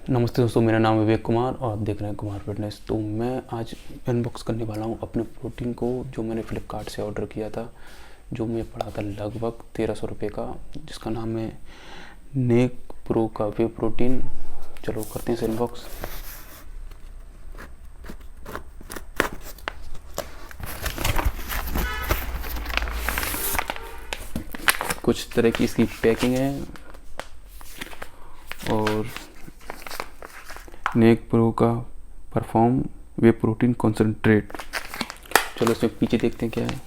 नमस्ते दोस्तों, मेरा नाम विवेक कुमार और आप देख रहे हैं कुमार फिटनेस। तो मैं आज अनबॉक्स करने वाला हूं अपने प्रोटीन को, जो मैंने फ्लिपकार्ट से ऑर्डर किया था, जो मुझे पड़ा था लगभग 1300 रुपये का, जिसका नाम है नेक प्रो का वे प्रोटीन। चलो करते हैं इसे अनबॉक्स। कुछ तरह की इसकी पैकिंग है और नेक प्रो का परफॉर्म वे प्रोटीन कॉन्सेंट्रेट। चलो इसमें पीछे देखते हैं क्या है।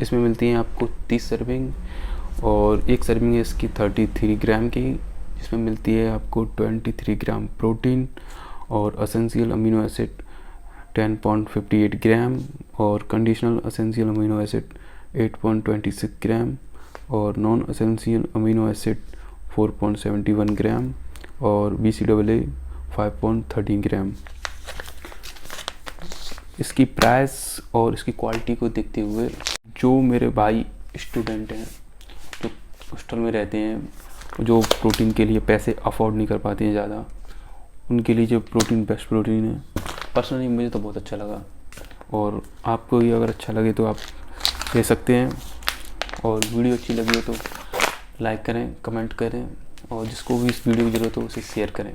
इसमें मिलती हैं आपको 30 सर्विंग और एक सर्विंग है इसकी 33 ग्राम की, जिसमें मिलती है आपको 23 ग्राम प्रोटीन और असेंशियल अमीनो एसिड 10.58 ग्राम और कंडीशनल असेंशियल अमीनो एसिड 8.26 ग्राम और नॉन असेंशियल अमीनो एसिड 4.71 ग्राम और BCAA 5.13 ग्राम। इसकी प्राइस और इसकी क्वालिटी को देखते हुए, जो मेरे भाई स्टूडेंट हैं, जो हॉस्टल में रहते हैं, जो प्रोटीन के लिए पैसे अफोर्ड नहीं कर पाते हैं ज़्यादा, उनके लिए जो प्रोटीन बेस्ट प्रोटीन है। पर्सनली मुझे तो बहुत अच्छा लगा और आपको भी अगर अच्छा लगे तो आप ले सकते हैं। और वीडियो अच्छी लगी हो तो लाइक करें, कमेंट करें और जिसको भी इस वीडियो की ज़रूरत हो उसे शेयर करें।